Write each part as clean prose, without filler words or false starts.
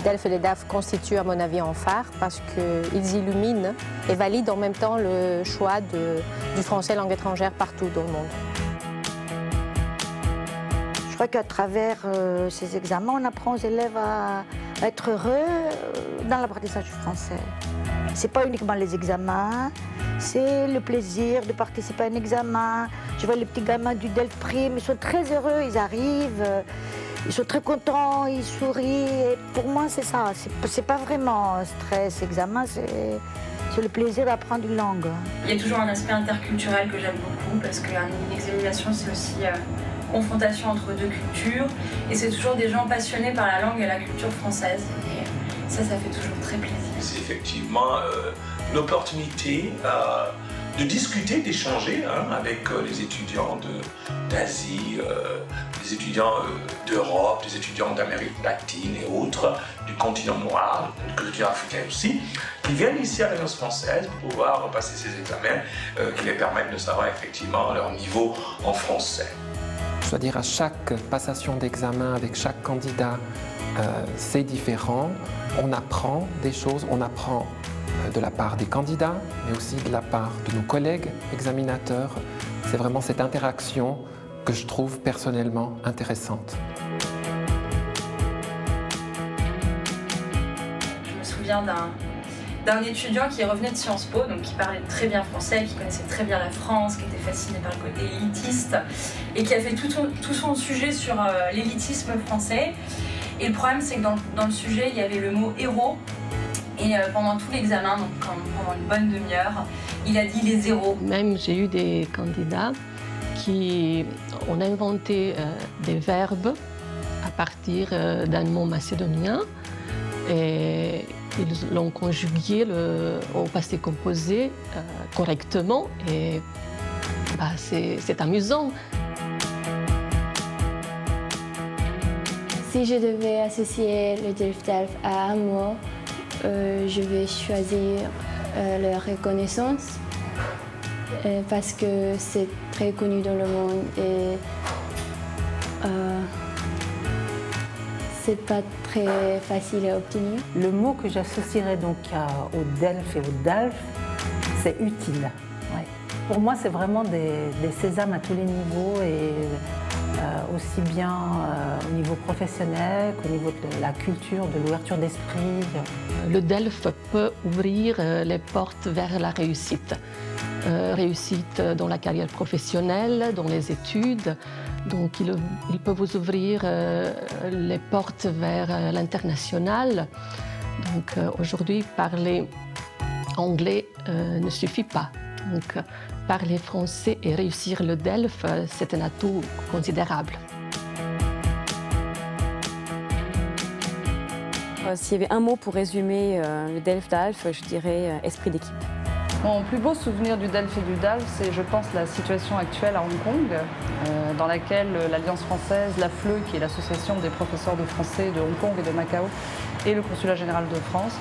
DELF et les DALF constituent à mon avis un phare parce qu'ils illuminent et valident en même temps le choix du français langue étrangère partout dans le monde. Je crois qu'à travers ces examens, on apprend aux élèves à être heureux dans l'apprentissage du français. Ce n'est pas uniquement les examens, c'est le plaisir de participer à un examen. Je vois les petits gamins du DELF Prime, ils sont très heureux, ils arrivent, ils sont très contents, ils sourient. Et pour moi, c'est ça. C'est pas vraiment stress, examen, c'est le plaisir d'apprendre une langue. Il y a toujours un aspect interculturel que j'aime beaucoup parce qu'une examination, c'est aussi confrontation entre deux cultures. Et c'est toujours des gens passionnés par la langue et la culture française. Et ça fait toujours très plaisir. C'est effectivement l'opportunité de discuter, d'échanger avec les étudiants d'Asie, les étudiants d'Europe, les étudiants d'Amérique latine et autres, du continent noir, du continent africain aussi, qui viennent ici à l'Alliance française pour pouvoir passer ces examens qui les permettent de savoir effectivement leur niveau en français. Je dois dire, à chaque passation d'examen avec chaque candidat, c'est différent. On apprend des choses, on apprend de la part des candidats, mais aussi de la part de nos collègues examinateurs. C'est vraiment cette interaction que je trouve personnellement intéressante. Je me souviens d'un étudiant qui revenait de Sciences Po, donc qui parlait très bien français, qui connaissait très bien la France, qui était fasciné par le côté élitiste et qui a fait tout son sujet sur l'élitisme français. Et le problème, c'est que dans le sujet, il y avait le mot héros. Et pendant tout l'examen, donc pendant une bonne demi-heure, il a dit les zéros. Même j'ai eu des candidats qui ont inventé des verbes à partir d'un mot macédonien et ils l'ont conjugué au passé composé correctement et c'est amusant. Si je devais associer le DELF à un mot, je vais choisir la reconnaissance parce que c'est très connu dans le monde et c'est pas très facile à obtenir. Le mot que j'associerais donc au DELF et au DALF, c'est utile. Ouais. Pour moi, c'est vraiment des sésames à tous les niveaux et aussi bien au niveau professionnel qu'au niveau de la culture, de l'ouverture d'esprit. Le DELF peut ouvrir les portes vers la réussite. Réussite dans la carrière professionnelle, dans les études. Donc il peut vous ouvrir les portes vers l'international. Donc aujourd'hui, parler anglais ne suffit pas. Donc, parler français et réussir le DELF, c'est un atout considérable. S'il y avait un mot pour résumer le DELF-DALF, je dirais esprit d'équipe. Mon plus beau souvenir du DELF et du DALF, c'est, je pense, la situation actuelle à Hong Kong, dans laquelle l'Alliance française, la FLE, qui est l'association des professeurs de français de Hong Kong et de Macao, et le Consulat général de France,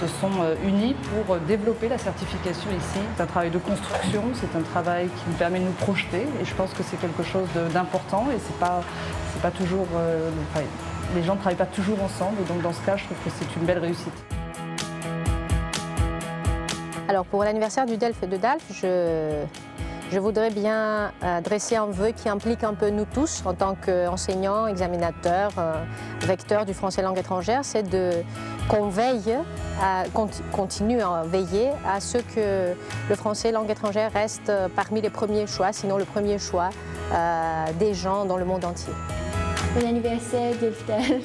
se sont unis pour développer la certification ici. C'est un travail de construction, c'est un travail qui nous permet de nous projeter, et je pense que c'est quelque chose d'important, et c'est pas toujours... les gens ne travaillent pas toujours ensemble, et donc dans ce cas, je trouve que c'est une belle réussite. Alors pour l'anniversaire du DELF et de DALF, je voudrais bien dresser un vœu qui implique un peu nous tous en tant qu'enseignants, examinateurs, vecteurs du français langue étrangère, c'est qu'on veille, continue à veiller à ce que le français langue étrangère reste parmi les premiers choix, sinon le premier choix des gens dans le monde entier. Bon anniversaire DELF-DALF.